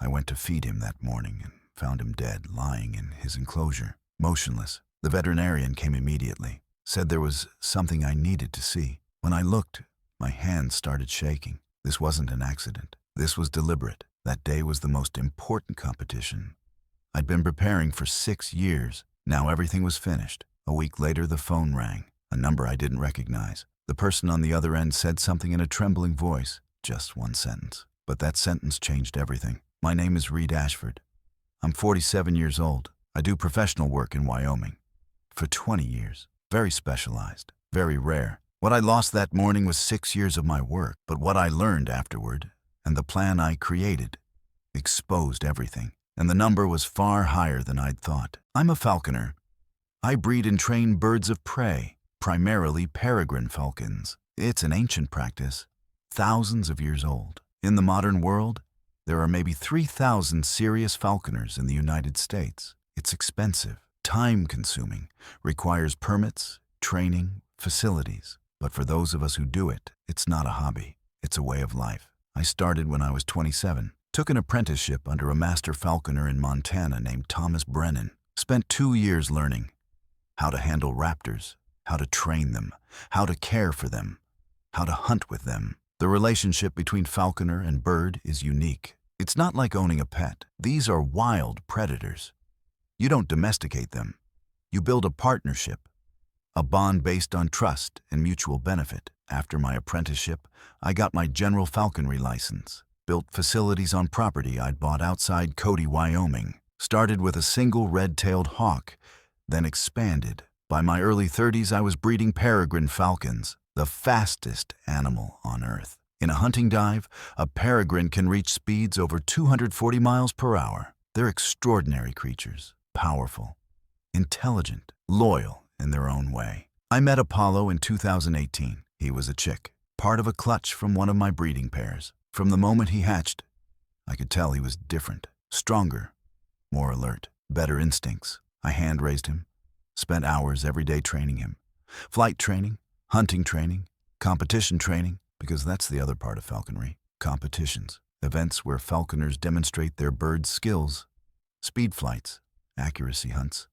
I went to feed him that morning and found him dead, lying in his enclosure, motionless. The veterinarian came immediately, said there was something I needed to see. When I looked, my hands started shaking. This wasn't an accident. This was deliberate. That day was the most important competition. I'd been preparing for 6 years. Now everything was finished. A week later, the phone rang, a number I didn't recognize. The person on the other end said something in a trembling voice, just one sentence. But that sentence changed everything. My name is Reed Ashford. I'm 47 years old. I do professional work in Wyoming. For 20 years. Very specialized, very rare. What I lost that morning was 6 years of my work, but what I learned afterward, and the plan I created, exposed everything. And the number was far higher than I'd thought. I'm a falconer. I breed and train birds of prey, primarily peregrine falcons. It's an ancient practice, thousands of years old. In the modern world, there are maybe 3,000 serious falconers in the United States. It's expensive, time-consuming, requires permits, training, facilities. But for those of us who do it, it's not a hobby. It's a way of life. I started when I was 27. Took an apprenticeship under a master falconer in Montana named Thomas Brennan. Spent 2 years learning how to handle raptors, how to train them, how to care for them, how to hunt with them. The relationship between falconer and bird is unique. It's not like owning a pet. These are wild predators. You don't domesticate them. You build a partnership, a bond based on trust and mutual benefit. After my apprenticeship, I got my general falconry license. Built facilities on property I'd bought outside Cody, Wyoming. Started with a single red-tailed hawk, then expanded. By my early 30s, I was breeding peregrine falcons, the fastest animal on Earth. In a hunting dive, a peregrine can reach speeds over 240 miles per hour. They're extraordinary creatures, powerful, intelligent, loyal in their own way. I met Apollo in 2018. He was a chick, part of a clutch from one of my breeding pairs. From the moment he hatched, I could tell he was different, stronger, more alert, better instincts. I hand-raised him, spent hours every day training him. Flight training, hunting training, competition training, because that's the other part of falconry. Competitions, events where falconers demonstrate their bird skills, speed flights, accuracy hunts,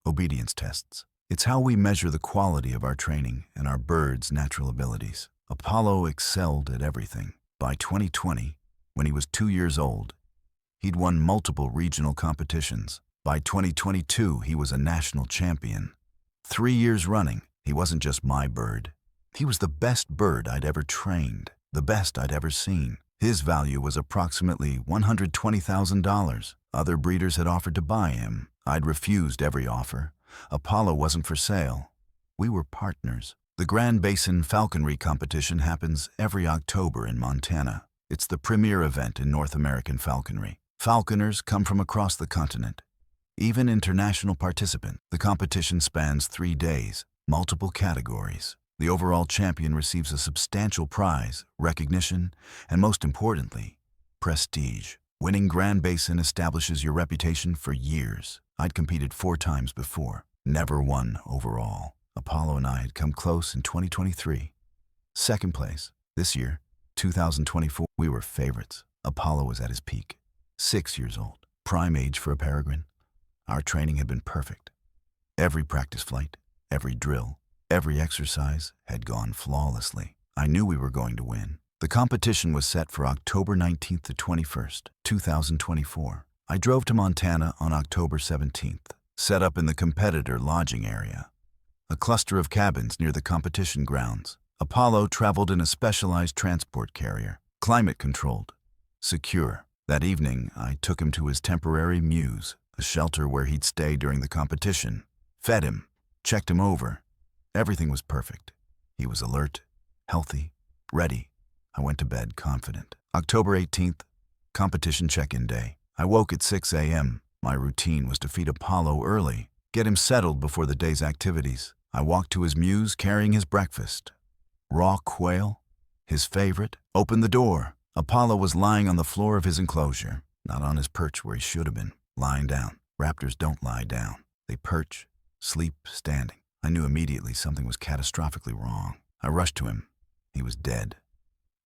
obedience tests. It's how we measure the quality of our training and our birds' natural abilities. Apollo excelled at everything. By 2020, when he was 2 years old, he'd won multiple regional competitions. By 2022, he was a national champion. 3 years running, he wasn't just my bird. He was the best bird I'd ever trained, the best I'd ever seen. His value was approximately $120,000. Other breeders had offered to buy him. I'd refused every offer. Apollo wasn't for sale. We were partners. The Grand Basin Falconry Competition happens every October in Montana. It's the premier event in North American falconry. Falconers come from across the continent, even international participants. The competition spans 3 days, multiple categories. The overall champion receives a substantial prize, recognition, and most importantly, prestige. Winning Grand Basin establishes your reputation for years. I'd competed 4 times before, never won overall. Apollo and I had come close in 2023. Second place. This year, 2024, we were favorites. Apollo was at his peak. 6 years old. Prime age for a peregrine. Our training had been perfect. Every practice flight, every drill, every exercise had gone flawlessly. I knew we were going to win. The competition was set for October 19th to 21st, 2024. I drove to Montana on October 17th, set up in the competitor lodging area, a cluster of cabins near the competition grounds. Apollo traveled in a specialized transport carrier, climate-controlled, secure. That evening, I took him to his temporary mews, a shelter where he'd stay during the competition. Fed him, checked him over. Everything was perfect. He was alert, healthy, ready. I went to bed confident. October 18th, competition check-in day. I woke at 6 a.m. My routine was to feed Apollo early, get him settled before the day's activities. I walked to his mews carrying his breakfast. Raw quail, his favorite. Opened the door. Apollo was lying on the floor of his enclosure, not on his perch where he should have been, lying down. Raptors don't lie down. They perch, sleep, standing. I knew immediately something was catastrophically wrong. I rushed to him. He was dead.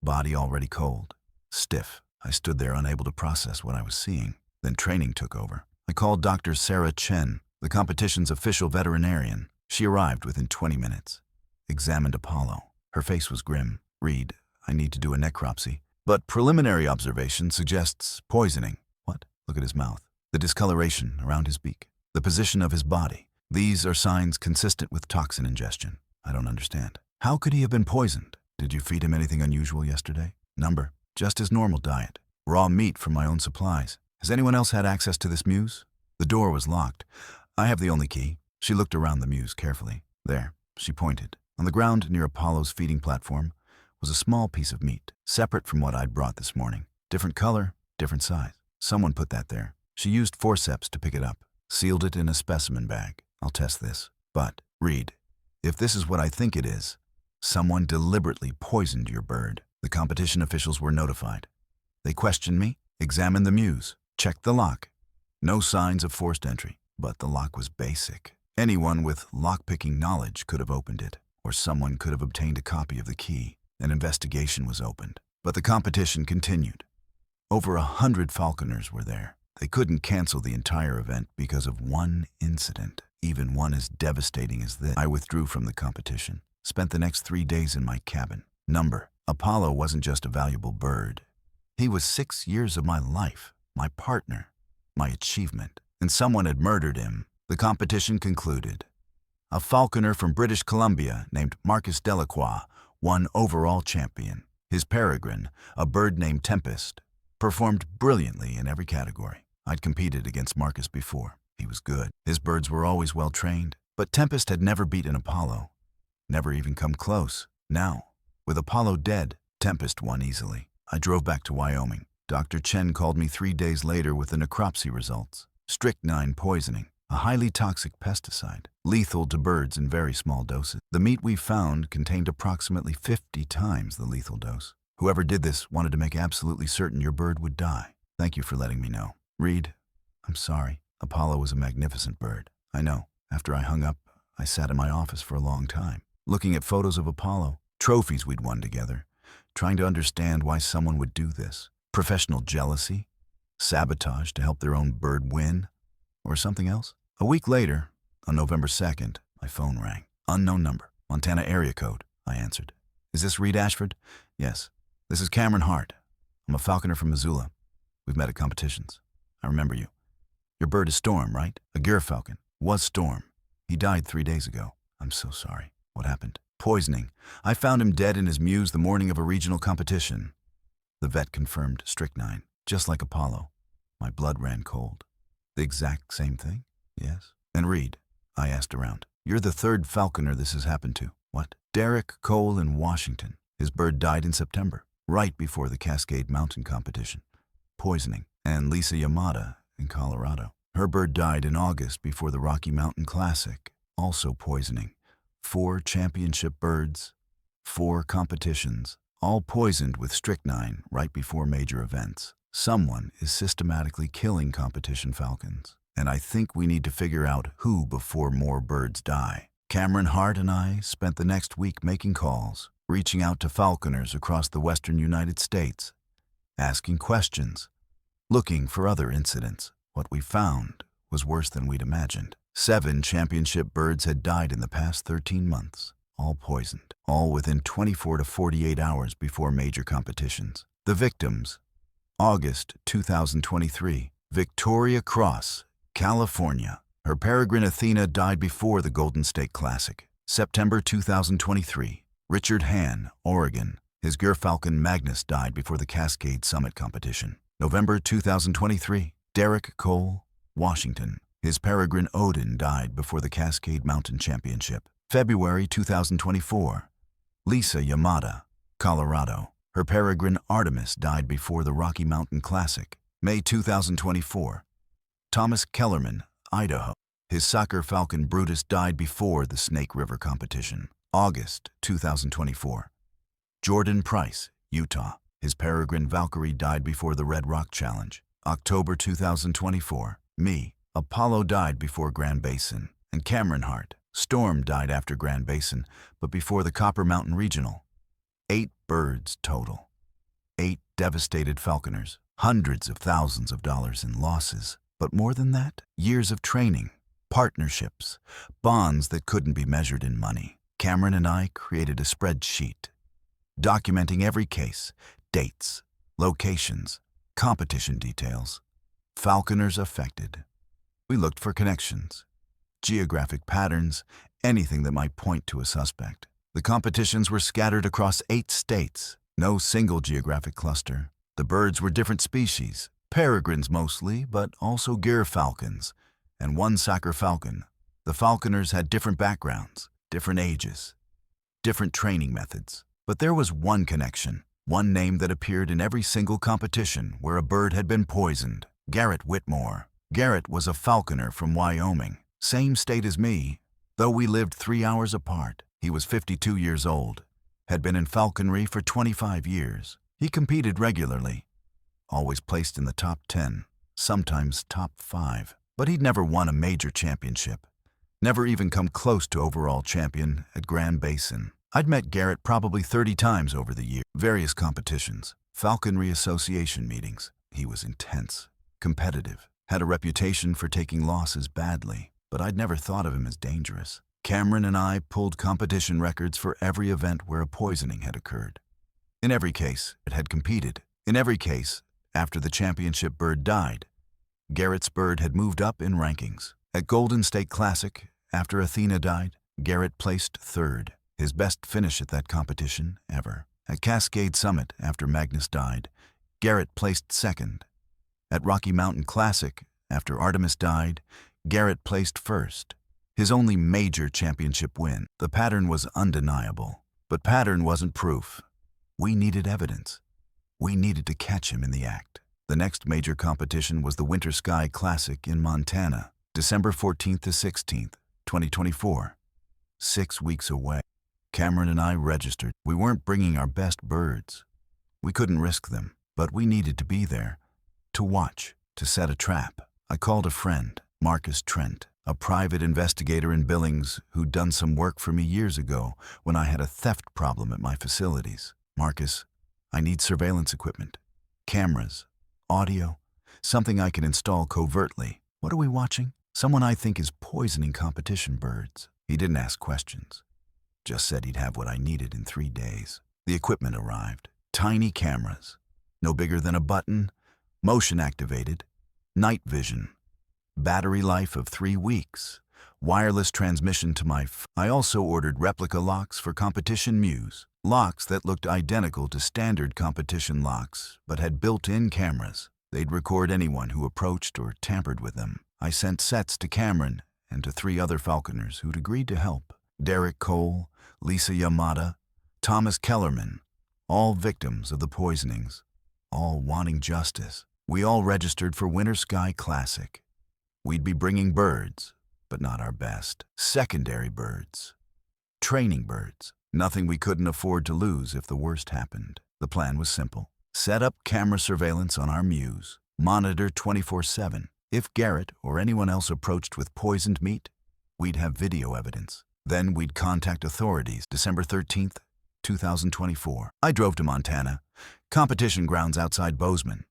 Body already cold, stiff. I stood there unable to process what I was seeing. Then training took over. I called Dr. Sarah Chen, the competition's official veterinarian. She arrived within 20 minutes. Examined Apollo. Her face was grim. "Reed, I need to do a necropsy. But preliminary observation suggests poisoning." "What?" "Look at his mouth. The discoloration around his beak. The position of his body. These are signs consistent with toxin ingestion." "I don't understand. How could he have been poisoned? Did you feed him anything unusual yesterday?" "Number. Just his normal diet. Raw meat from my own supplies. Has anyone else had access to this mews?" The door was locked. "I have the only key." She looked around the mews carefully. "There," she pointed. On the ground near Apollo's feeding platform was a small piece of meat, separate from what I'd brought this morning. Different color, different size. Someone put that there. She used forceps to pick it up, sealed it in a specimen bag. "I'll test this. But, Reed, if this is what I think it is, someone deliberately poisoned your bird." The competition officials were notified. They questioned me, examined the mews, checked the lock. No signs of forced entry, but the lock was basic. Anyone with lock-picking knowledge could have opened it, or someone could have obtained a copy of the key. An investigation was opened, but the competition continued. Over 100 falconers were there. They couldn't cancel the entire event because of one incident, even one as devastating as this. I withdrew from the competition, spent the next 3 days in my cabin. Number. Apollo wasn't just a valuable bird. He was 6 years of my life, my partner, my achievement, and someone had murdered him. The competition concluded. A falconer from British Columbia named Marcus Delacroix won overall champion. His peregrine, a bird named Tempest, performed brilliantly in every category. I'd competed against Marcus before. He was good. His birds were always well trained, but Tempest had never beaten Apollo, never even come close. Now, with Apollo dead, Tempest won easily. I drove back to Wyoming. Dr. Chen called me 3 days later with the necropsy results. Strychnine poisoning, a highly toxic pesticide, lethal to birds in very small doses. The meat we found contained approximately 50 times the lethal dose. Whoever did this wanted to make absolutely certain your bird would die. Thank you for letting me know. Reed, I'm sorry. Apollo was a magnificent bird. I know. After I hung up, I sat in my office for a long time, looking at photos of Apollo, trophies we'd won together, trying to understand why someone would do this. Professional jealousy? Sabotage to help their own bird win? Or something else? A week later, on November 2nd, my phone rang. Unknown number. Montana area code. I answered. "Is this Reed Ashford?" "Yes. This is Cameron Hart. I'm a falconer from Missoula. We've met at competitions. I remember you. Your bird is Storm, right? A gyrfalcon. Was Storm. He died 3 days ago." "I'm so sorry. What happened?" "Poisoning. I found him dead in his mews the morning of a regional competition." The vet confirmed strychnine, just like Apollo. My blood ran cold. "The exact same thing?" "Yes." "And Reed?" I asked around. "You're the third falconer this has happened to." "What?" "Derek Cole in Washington. His bird died in September, right before the Cascade Mountain competition. Poisoning. And Lisa Yamada in Colorado. Her bird died in August before the Rocky Mountain Classic, also poisoning. 4 championship birds, 4 competitions, all poisoned with strychnine right before major events. Someone is systematically killing competition falcons, and I think we need to figure out who before more birds die. Cameron Hart and I spent the next week making calls, reaching out to falconers across the western United States, asking questions, looking for other incidents. What we found was worse than we'd imagined. 7 championship birds had died in the past 13 months, all poisoned, all within 24 to 48 hours before major competitions. The victims: August 2023, Victoria Cross, California. Her peregrine Athena died before the Golden State Classic. September 2023, Richard Hann, Oregon. His gyrfalcon Magnus died before the Cascade Summit competition. November 2023, Derek Cole, Washington. His peregrine Odin died before the Cascade Mountain Championship. February 2024, Lisa Yamada, Colorado. Her peregrine Artemis died before the Rocky Mountain Classic. May 2024, Thomas Kellerman, Idaho. His soccer falcon Brutus died before the Snake River competition. August 2024, Jordan Price, Utah. His peregrine Valkyrie died before the Red Rock Challenge. October 2024, me. Apollo died before Grand Basin. And Cameron Hart. Storm died after Grand Basin, but before the Copper Mountain Regional. 8 birds total. 8 devastated falconers, hundreds of thousands of dollars in losses. But more than that, years of training, partnerships, bonds that couldn't be measured in money. Cameron and I created a spreadsheet, documenting every case, dates, locations, competition details, falconers affected. We looked for connections, geographic patterns, anything that might point to a suspect. The competitions were scattered across 8 states, no single geographic cluster. The birds were different species, peregrines mostly, but also gyr falcons, and one saker falcon. The falconers had different backgrounds, different ages, different training methods. But there was one connection, one name that appeared in every single competition where a bird had been poisoned: Garrett Whitmore. Garrett was a falconer from Wyoming, same state as me, though we lived 3 hours apart. He was 52 years old, had been in falconry for 25 years. He competed regularly, always placed in the top 10, sometimes top 5. But he'd never won a major championship, never even come close to overall champion at Grand Basin. I'd met Garrett probably 30 times over the year, various competitions, falconry association meetings. He was intense, competitive, had a reputation for taking losses badly, but I'd never thought of him as dangerous. Cameron and I pulled competition records for every event where a poisoning had occurred. In every case, it had competed. In every case, after the championship bird died, Garrett's bird had moved up in rankings. At Golden State Classic, after Athena died, Garrett placed 3rd, his best finish at that competition ever. At Cascade Summit, after Magnus died, Garrett placed 2nd. At Rocky Mountain Classic, after Artemis died, Garrett placed 1st. His only major championship win. The pattern was undeniable, but pattern wasn't proof. We needed evidence. We needed to catch him in the act. The next major competition was the Winter Sky Classic in Montana, December 14th to 16th, 2024. 6 weeks away. Cameron and I registered. We weren't bringing our best birds. We couldn't risk them, but we needed to be there, to watch, to set a trap. I called a friend, Marcus Trent, a private investigator in Billings who'd done some work for me years ago when I had a theft problem at my facilities. Marcus, I need surveillance equipment, cameras, audio, something I can install covertly. What are we watching? Someone I think is poisoning competition birds. He didn't ask questions, just said he'd have what I needed in 3 days. The equipment arrived. Tiny cameras, no bigger than a button, motion activated, night vision, battery life of 3 weeks, wireless transmission to my I also ordered replica locks for competition mews, locks that looked identical to standard competition locks but had built-in cameras. They'd record anyone who approached or tampered with them. I sent sets to Cameron and to 3 other falconers who'd agreed to help: Derek Cole, Lisa Yamada, Thomas Kellerman, all victims of the poisonings, all wanting justice. We all registered for Winter Sky Classic. We'd be bringing birds, but not our best. Secondary birds. Training birds. Nothing we couldn't afford to lose if the worst happened. The plan was simple. Set up camera surveillance on our mews. Monitor 24/7. If Garrett or anyone else approached with poisoned meat, we'd have video evidence. Then we'd contact authorities. December 13th, 2024. I drove to Montana, competition grounds outside Bozeman,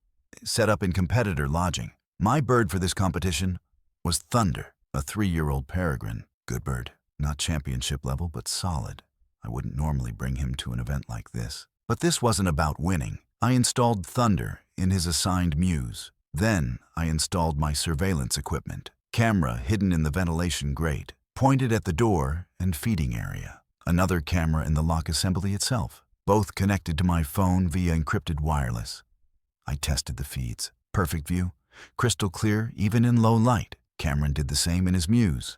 set up in competitor lodging. My bird for this competition was Thunder, a 3-year-old peregrine. Good bird, not championship level, but solid. I wouldn't normally bring him to an event like this. But this wasn't about winning. I installed Thunder in his assigned mews. Then I installed my surveillance equipment. Camera hidden in the ventilation grate, pointed at the door and feeding area. Another camera in the lock assembly itself, both connected to my phone via encrypted wireless. I tested the feeds. Perfect view, crystal clear even in low light. Cameron did the same in his mews.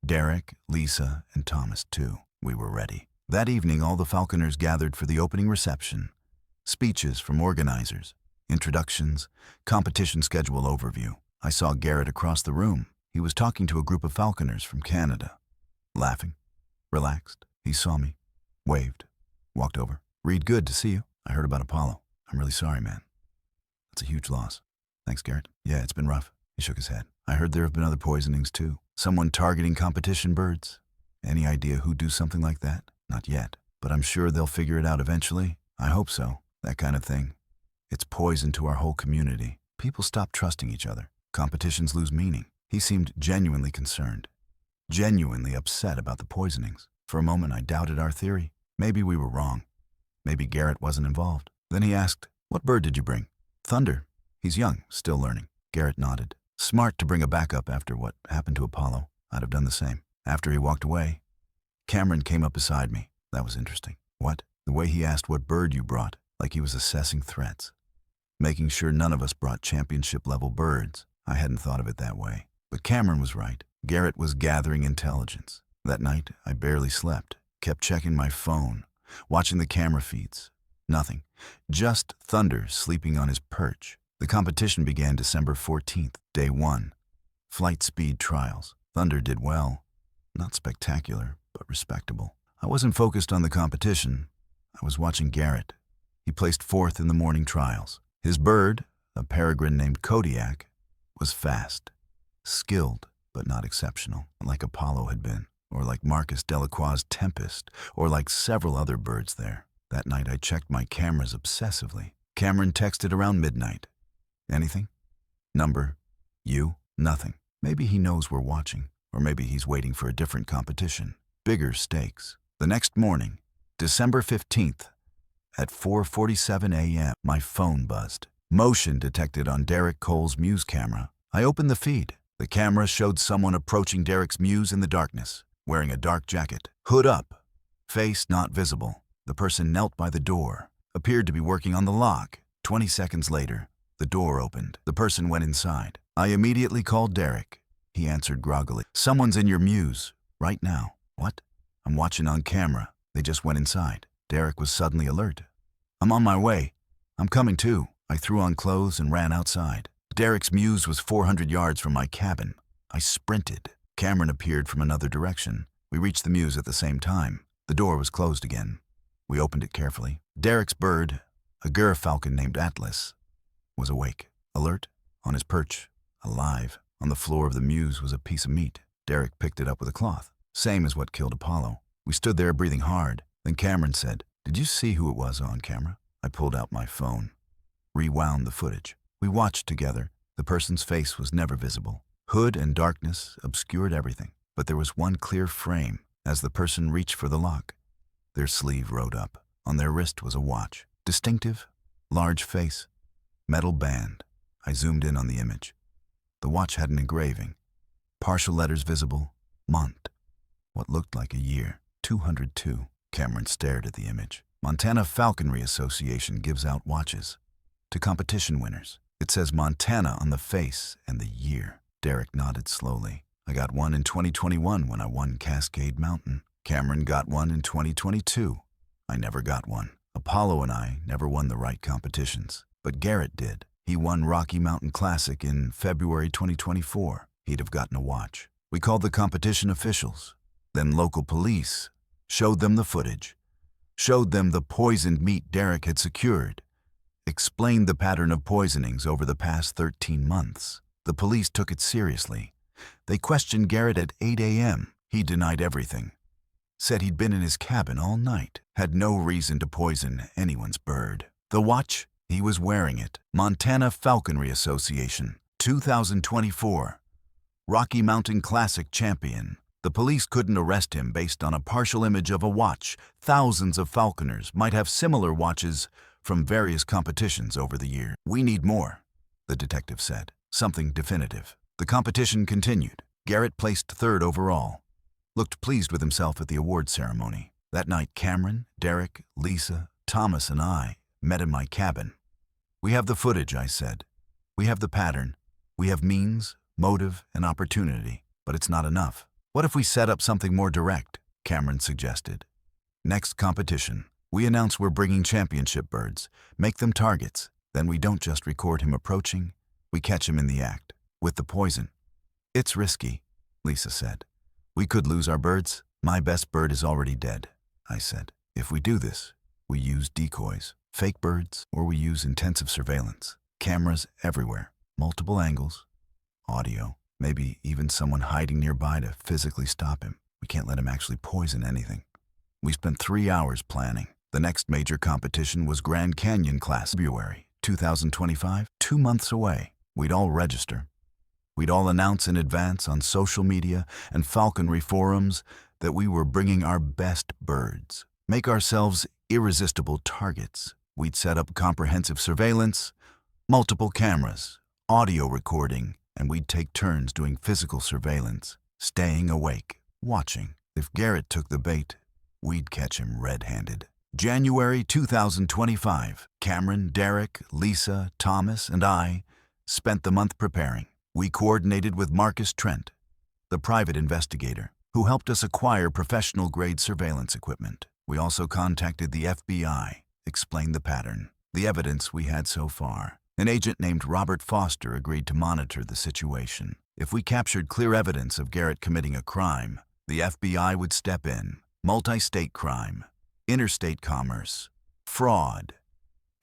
Derek, Lisa, and Thomas too. We were ready. That evening all the falconers gathered for the opening reception. Speeches from organizers, introductions, competition schedule overview. I saw Garrett across the room. He was talking to a group of falconers from Canada. Laughing, relaxed. He saw me, waved, walked over. "Reed, good to see you. I heard about Apollo. I'm really sorry, man. That's a huge loss." "Thanks, Garrett. Yeah, it's been rough." He shook his head. "I heard there have been other poisonings too. Someone targeting competition birds. Any idea who'd do something like that?" "Not yet, but I'm sure they'll figure it out eventually. I hope so. That kind of thing It's poison to our whole community. People stop trusting each other. Competitions lose meaning. He seemed genuinely concerned, genuinely upset about the poisonings. For a moment, I doubted our theory. Maybe we were wrong. Maybe Garrett wasn't involved. Then he asked, "What bird did you bring?" "Thunder. He's young, still learning." Garrett nodded. "Smart to bring a backup after what happened to Apollo. I'd have done the same." After he walked away, Cameron came up beside me. That was interesting. "What?" The way he asked what bird you brought, like he was assessing threats. Making sure none of us brought championship-level birds. I hadn't thought of it that way. But Cameron was right. Garrett was gathering intelligence. That night, I barely slept. Kept checking my phone, watching the camera feeds. Nothing. Just Thunder sleeping on his perch. The competition began December 14th, day 1. Flight speed trials. Thunder did well. Not spectacular, but respectable. I wasn't focused on the competition. I was watching Garrett. He placed 4th in the morning trials. His bird, a peregrine named Kodiak, was fast, skilled, but not exceptional, like Apollo had been, or like Marcus Delacroix's Tempest, or like several other birds there. That night I checked my cameras obsessively. Cameron texted around midnight. "Anything? Number? You? Nothing." Maybe he knows we're watching, or maybe he's waiting for a different competition. Bigger stakes. The next morning, December 15th, at 4:47 a.m., my phone buzzed. Motion detected on Derek Cole's Muse camera. I opened the feed. The camera showed someone approaching Derek's Muse in the darkness, wearing a dark jacket, hood up, face not visible. The person knelt by the door, appeared to be working on the lock. 20 seconds later, the door opened. The person went inside. I immediately called Derek. He answered groggily. "Someone's in your Muse, right now." "What?" "I'm watching on camera. They just went inside." Derek was suddenly alert. "I'm on my way. I'm coming too." I threw on clothes and ran outside. Derek's Muse was 400 yards from my cabin. I sprinted. Cameron appeared from another direction. We reached the Muse at the same time. The door was closed again. We opened it carefully. Derek's bird, a gerfalcon named Atlas, was awake, alert, on his perch, alive. On the floor of the Muse was a piece of meat. Derek picked it up with a cloth, same as what killed Apollo. We stood there breathing hard. Then Cameron said, "Did you see who it was on camera?" I pulled out my phone, rewound the footage. We watched together. The person's face was never visible. Hood and darkness obscured everything. But there was one clear frame as the person reached for the lock. Their sleeve rode up. On their wrist was a watch. Distinctive, large face, metal band. I zoomed in on the image. The watch had an engraving. Partial letters visible. Mont. What looked like a year. 202. Cameron stared at the image. Montana Falconry Association gives out watches to competition winners. It says Montana on the face and the year. Derek nodded slowly. I got one in 2021 when I won Cascade Mountain. Cameron got one in 2022. I never got one. Apollo and I never won the right competitions. But Garrett did. He won Rocky Mountain Classic in February 2024. He'd have gotten a watch. We called the competition officials. Then local police showed them the footage. Showed them the poisoned meat Derek had secured. Explained the pattern of poisonings over the past 13 months. The police took it seriously. They questioned Garrett at 8 a.m. He denied everything. Said he'd been in his cabin all night. Had no reason to poison anyone's bird. The watch? He was wearing it. Montana Falconry Association, 2024. Rocky Mountain Classic champion. The police couldn't arrest him based on a partial image of a watch. Thousands of falconers might have similar watches from various competitions over the year. "We need more," the detective said. "Something definitive." The competition continued. Garrett placed 3rd overall. Looked pleased with himself at the award ceremony. That night, Cameron, Derek, Lisa, Thomas, and I met in my cabin. "We have the footage," I said. "We have the pattern. We have means, motive, and opportunity. But it's not enough. What if we set up something more direct?" Cameron suggested. "Next competition, we announce we're bringing championship birds, make them targets. Then we don't just record him approaching, we catch him in the act, with the poison." "It's risky," Lisa said. "We could lose our birds." "My best bird is already dead," I said. "If we do this, we use decoys, fake birds, or we use intensive surveillance. Cameras everywhere, multiple angles, audio, maybe even someone hiding nearby to physically stop him. We can't let him actually poison anything." We spent 3 hours planning. The next major competition was Grand Canyon Class, February 2025, 2 months away. We'd all register. We'd all announce in advance on social media and falconry forums that we were bringing our best birds. Make ourselves irresistible targets. We'd set up comprehensive surveillance, multiple cameras, audio recording, and we'd take turns doing physical surveillance, staying awake, watching. If Garrett took the bait, we'd catch him red-handed. January 2025. Cameron, Derek, Lisa, Thomas, and I spent the month preparing. We coordinated with Marcus Trent, the private investigator, who helped us acquire professional-grade surveillance equipment. We also contacted the FBI, explained the pattern, the evidence we had so far. An agent named Robert Foster agreed to monitor the situation. If we captured clear evidence of Garrett committing a crime, the FBI would step in. Multi-state crime, interstate commerce, fraud,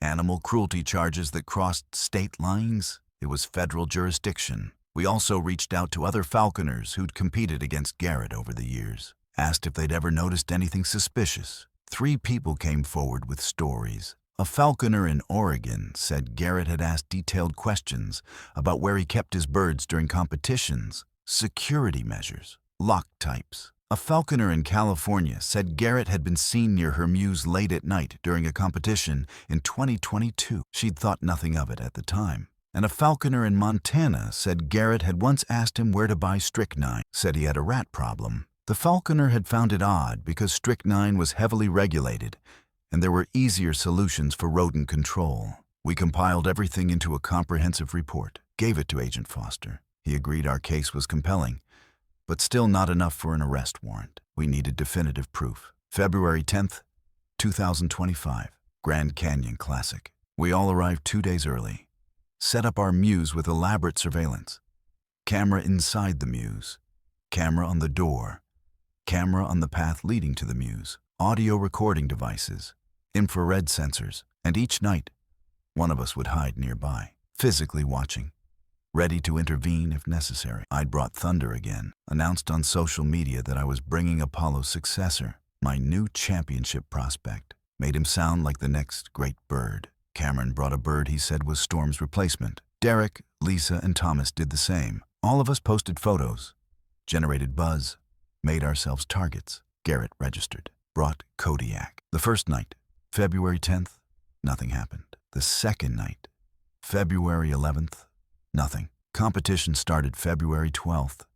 animal cruelty charges that crossed state lines. It was federal jurisdiction. We also reached out to other falconers who'd competed against Garrett over the years, asked if they'd ever noticed anything suspicious. 3 people came forward with stories. A falconer in Oregon said Garrett had asked detailed questions about where he kept his birds during competitions, security measures, lock types. A falconer in California said Garrett had been seen near her mews late at night during a competition in 2022. She'd thought nothing of it at the time. And a falconer in Montana said Garrett had once asked him where to buy strychnine, said he had a rat problem. The falconer had found it odd because strychnine was heavily regulated, and there were easier solutions for rodent control. We compiled everything into a comprehensive report, gave it to Agent Foster. He agreed our case was compelling, but still not enough for an arrest warrant. We needed definitive proof. February 10th, 2025, Grand Canyon Classic. We all arrived 2 days early. Set up our mews with elaborate surveillance. Camera inside the mews, camera on the door, camera on the path leading to the mews, audio recording devices, infrared sensors, and each night, one of us would hide nearby, physically watching, ready to intervene if necessary. I'd brought thunder again, announced on social media that I was bringing Apollo's successor, my new championship prospect, made him sound like the next great bird. Cameron brought a bird he said was Storm's replacement. Derek, Lisa, and Thomas did the same. All of us posted photos, generated buzz, made ourselves targets. Garrett registered, brought Kodiak. The first night, February 10th, nothing happened. The second night, February 11th, nothing. Competition started February 12th.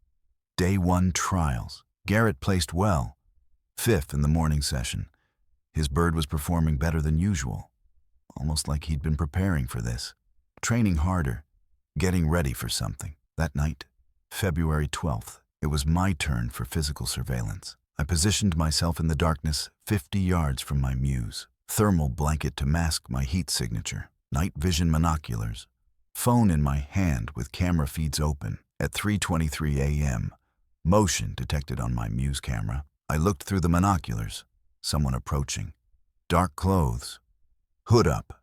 Day 1 trials. Garrett placed well, 5th in the morning session. His bird was performing better than usual. Almost like he'd been preparing for this, training harder, getting ready for something. That night, February 12th, it was my turn for physical surveillance. I positioned myself in the darkness 50 yards from my mews, thermal blanket to mask my heat signature, night vision monoculars, phone in my hand with camera feeds open. At 3:23 a.m., motion detected on my mews camera. I looked through the monoculars, someone approaching, dark clothes, hood up.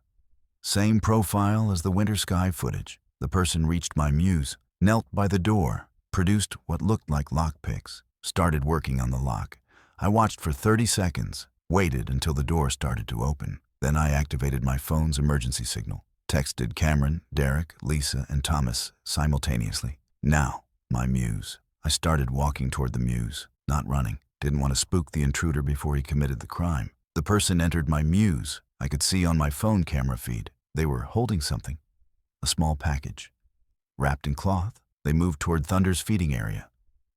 Same profile as the winter sky footage. The person reached my mews, knelt by the door, produced what looked like lockpicks, started working on the lock. I watched for 30 seconds, waited until the door started to open. Then I activated my phone's emergency signal, texted Cameron, Derek, Lisa, and Thomas simultaneously. Now, my mews. I started walking toward the mews, not running. Didn't want to spook the intruder before he committed the crime. The person entered my mews. I could see on my phone camera feed. They were holding something, a small package. Wrapped in cloth, they moved toward Thunder's feeding area.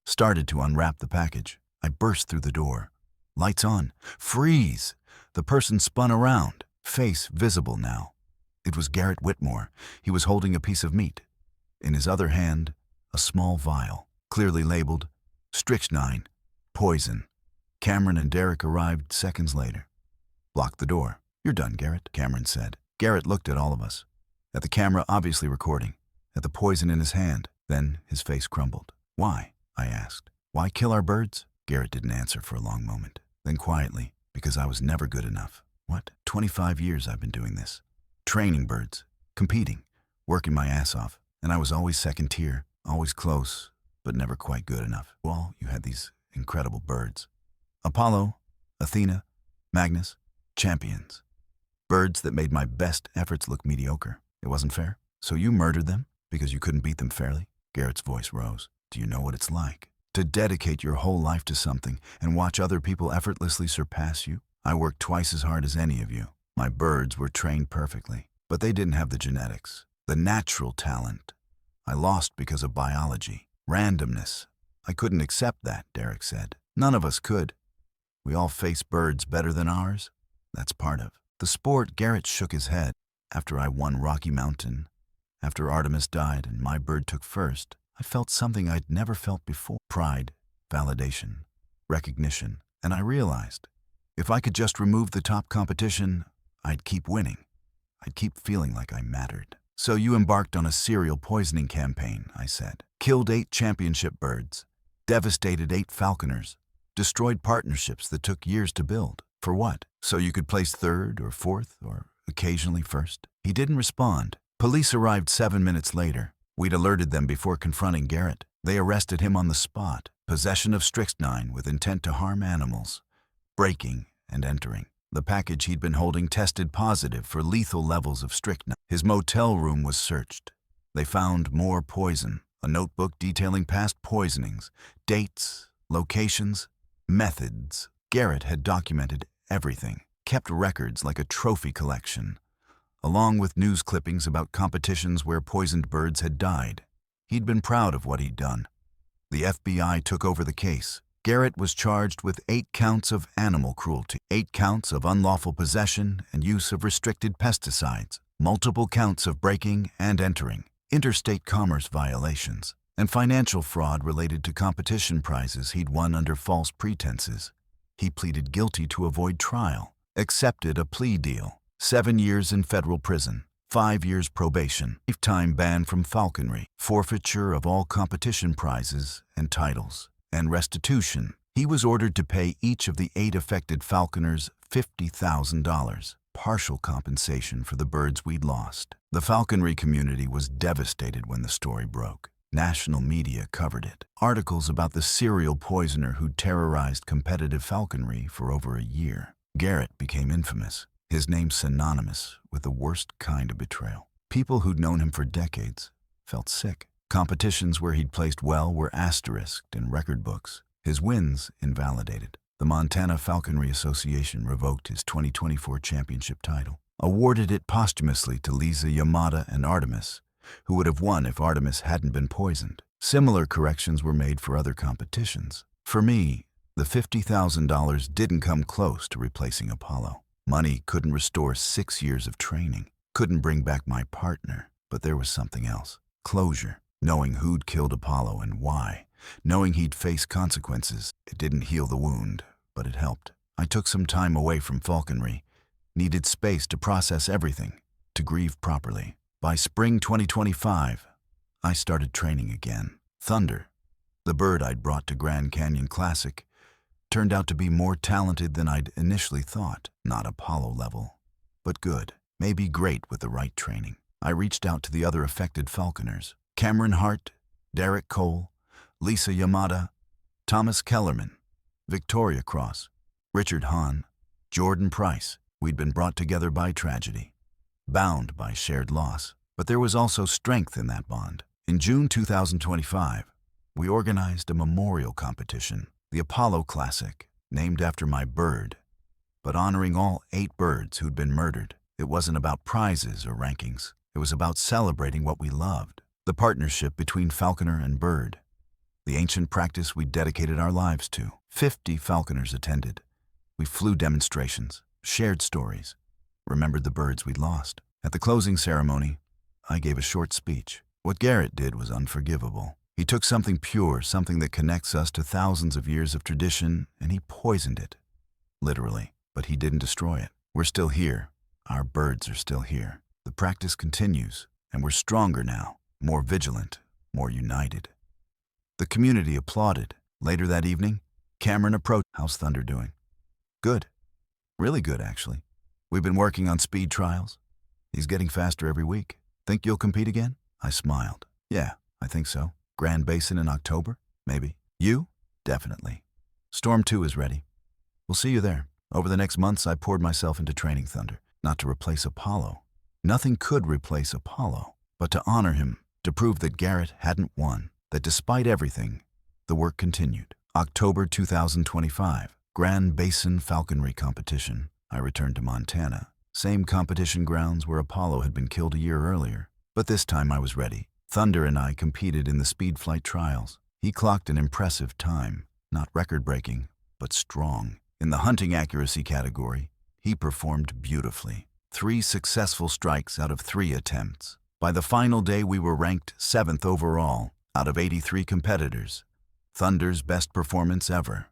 Started to unwrap the package. I burst through the door. Lights on. Freeze! The person spun around, face visible now. It was Garrett Whitmore. He was holding a piece of meat. In his other hand, a small vial, clearly labeled strychnine, poison. Cameron and Derek arrived seconds later. Blocked the door. "You're done, Garrett," Cameron said. Garrett looked at all of us, at the camera obviously recording, at the poison in his hand. Then his face crumbled. "Why?" I asked. "Why kill our birds?" Garrett didn't answer for a long moment. Then quietly, "Because I was never good enough." "What? 25 years I've been doing this. Training birds, competing, working my ass off. And I was always second tier, always close, but never quite good enough. Well, you had these incredible birds. Apollo, Athena, Magnus, champions. Birds that made my best efforts look mediocre. It wasn't fair. So you murdered them because you couldn't beat them fairly? Garrett's voice rose. Do you know what it's like to dedicate your whole life to something and watch other people effortlessly surpass you? I worked twice as hard as any of you. My birds were trained perfectly, but they didn't have the genetics, the natural talent. I lost because of biology, randomness. I couldn't accept that, Derek said. None of us could. We all face birds better than ours. That's part of the sport. Garrett shook his head. After I won Rocky Mountain, after Artemis died and my bird took first, I felt something I'd never felt before. Pride, validation, recognition. And I realized, if I could just remove the top competition, I'd keep winning. I'd keep feeling like I mattered. So you embarked on a serial poisoning campaign, I said. Killed 8 championship birds, devastated 8 falconers, destroyed partnerships that took years to build. For what? So you could place 3rd or 4th or occasionally 1st? He didn't respond. Police arrived 7 minutes later. We'd alerted them before confronting Garrett. They arrested him on the spot. Possession of strychnine with intent to harm animals. Breaking and entering. The package he'd been holding tested positive for lethal levels of strychnine. His motel room was searched. They found more poison, a notebook detailing past poisonings, dates, locations, methods. Garrett had documented everything, kept records like a trophy collection, along with news clippings about competitions where poisoned birds had died. He'd been proud of what he'd done. The FBI took over the case. Garrett was charged with 8 counts of animal cruelty, 8 counts of unlawful possession and use of restricted pesticides, multiple counts of breaking and entering, interstate commerce violations, and financial fraud related to competition prizes he'd won under false pretenses. He pleaded guilty to avoid trial, accepted a plea deal, 7 years in federal prison, 5 years probation, lifetime ban from falconry, forfeiture of all competition prizes and titles, and restitution. He was ordered to pay each of the 8 affected falconers $50,000, partial compensation for the birds we'd lost. The falconry community was devastated when the story broke. National media covered it. Articles about the serial poisoner who'd terrorized competitive falconry for over a year. Garrett became infamous, his name synonymous with the worst kind of betrayal. People who'd known him for decades felt sick. Competitions where he'd placed well were asterisked in record books, his wins invalidated. The Montana Falconry Association revoked his 2024 championship title, awarded it posthumously to Lisa Yamada and Artemis, who would have won if Artemis hadn't been poisoned. Similar corrections were made for other competitions. For me, the $50,000 didn't come close to replacing Apollo. Money couldn't restore 6 years of training, couldn't bring back my partner, but there was something else. Closure. Knowing who'd killed Apollo and why. Knowing he'd face consequences. It didn't heal the wound, but it helped. I took some time away from falconry, needed space to process everything, to grieve properly. By spring 2025, I started training again. Thunder, the bird I'd brought to Grand Canyon Classic, turned out to be more talented than I'd initially thought. Not Apollo level, but good, maybe great with the right training. I reached out to the other affected falconers. Cameron Hart, Derek Cole, Lisa Yamada, Thomas Kellerman, Victoria Cross, Richard Hahn, Jordan Price. We'd been brought together by tragedy, bound by shared loss, but there was also strength in that bond. In June 2025, we organized a memorial competition, the Apollo Classic, named after my bird, but honoring all 8 birds who'd been murdered. It wasn't about prizes or rankings. It was about celebrating what we loved, the partnership between falconer and bird, the ancient practice we dedicated our lives to. 50 falconers attended. We flew demonstrations, shared stories, remembered the birds we'd lost. At the closing ceremony, I gave a short speech. What Garrett did was unforgivable. He took something pure, something that connects us to thousands of years of tradition, and he poisoned it. Literally. But he didn't destroy it. We're still here. Our birds are still here. The practice continues, and we're stronger now, more vigilant, more united. The community applauded. Later that evening, Cameron approached. How's Thunder doing? Good. Really good, actually. We've been working on speed trials. He's getting faster every week. Think you'll compete again? I smiled. Yeah, I think so. Grand Basin in October? Maybe. You? Definitely. Storm 2 is ready. We'll see you there. Over the next months, I poured myself into training Thunder. not to replace Apollo. Nothing could replace Apollo, but to honor him, to prove that Garrett hadn't won, that despite everything, the work continued. October 2025, Grand Basin Falconry Competition. I returned to Montana. Same competition grounds where Apollo had been killed a year earlier. But this time I was ready. Thunder and I competed in the speed flight trials. He clocked an impressive time, not record-breaking, but strong. In the hunting accuracy category, he performed beautifully. 3 successful strikes out of 3 attempts. By the final day, we were ranked 7th overall out of 83 competitors. Thunder's best performance ever.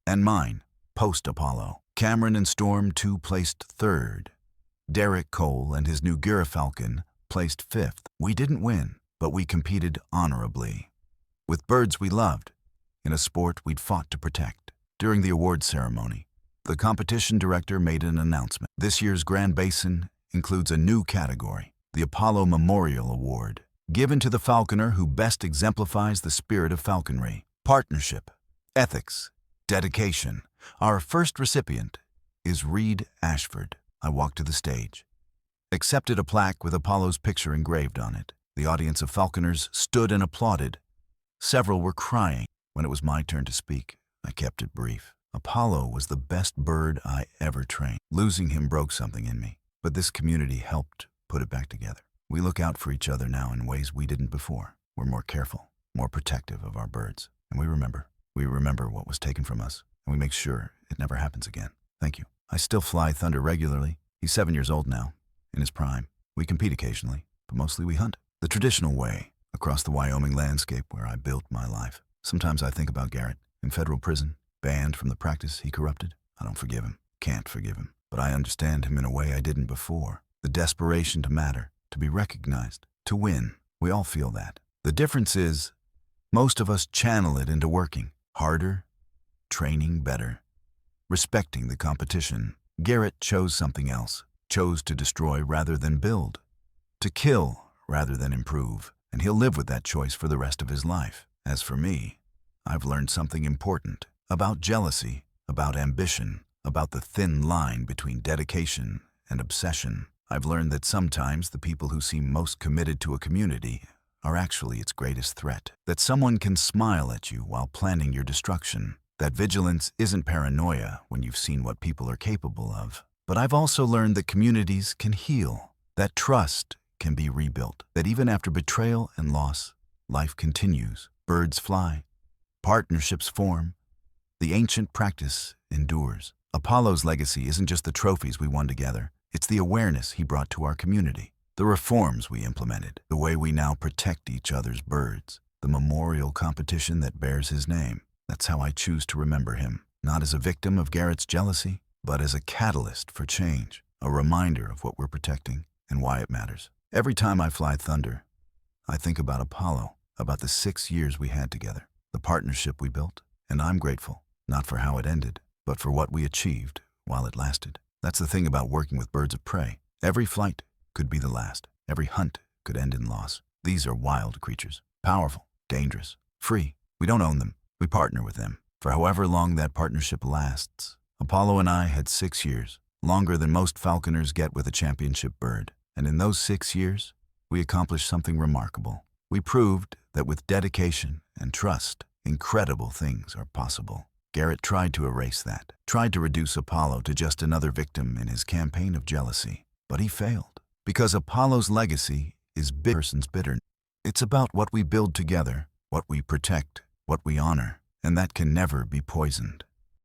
And mine, post-Apollo. Cameron and Storm 2 placed 3rd. Derek Cole and his new Gyrfalcon placed 5th. We didn't win, but we competed honorably. With birds we loved, in a sport we'd fought to protect. During the awards ceremony, the competition director made an announcement. This year's Grand Basin includes a new category, the Apollo Memorial Award, given to the falconer who best exemplifies the spirit of falconry. Partnership, ethics, dedication. Our first recipient is Reed Ashford. I walked to the stage, accepted a plaque with Apollo's picture engraved on it. The audience of falconers stood and applauded. Several were crying. When it was my turn to speak, I kept it brief. Apollo was the best bird I ever trained. Losing him broke something in me, but this community helped put it back together. We look out for each other now in ways we didn't before. We're more careful, more protective of our birds. And we remember what was taken from us, and we make sure it never happens again. Thank you. I still fly Thunder regularly. He's 7 years old now, in his prime. We compete occasionally, but mostly we hunt. The traditional way, across the Wyoming landscape where I built my life. Sometimes I think about Garrett, in federal prison, banned from the practice he corrupted. I don't forgive him, can't forgive him, but I understand him in a way I didn't before. The desperation to matter, to be recognized, to win. We all feel that. The difference is, most of us channel it into working harder, training better, respecting the competition. Garrett chose something else, chose to destroy rather than build, to kill rather than improve, and he'll live with that choice for the rest of his life. As for me, I've learned something important about jealousy, about ambition, about the thin line between dedication and obsession. I've learned that sometimes the people who seem most committed to a community are actually its greatest threat. That someone can smile at you while planning your destruction. That vigilance isn't paranoia when you've seen what people are capable of. But I've also learned that communities can heal, that trust can be rebuilt, that even after betrayal and loss, life continues. Birds fly, partnerships form, the ancient practice endures. Apollo's legacy isn't just the trophies we won together, it's the awareness he brought to our community, the reforms we implemented, the way we now protect each other's birds, the memorial competition that bears his name. That's how I choose to remember him, not as a victim of Garrett's jealousy, but as a catalyst for change, a reminder of what we're protecting and why it matters. Every time I fly Thunder, I think about Apollo, about the 6 years we had together, the partnership we built, and I'm grateful, not for how it ended, but for what we achieved while it lasted. That's the thing about working with birds of prey. Every flight could be the last. Every hunt could end in loss. These are wild creatures, powerful, dangerous, free. We don't own them. We partner with them. For however long that partnership lasts, Apollo and I had 6 years, longer than most falconers get with a championship bird. And in those 6 years, we accomplished something remarkable. We proved that with dedication and trust, incredible things are possible. Garrett tried to erase that, tried to reduce Apollo to just another victim in his campaign of jealousy. But he failed, because Apollo's legacy is person's bitterness. It's about what we build together, what we protect, what we honor, and that can never be poisoned.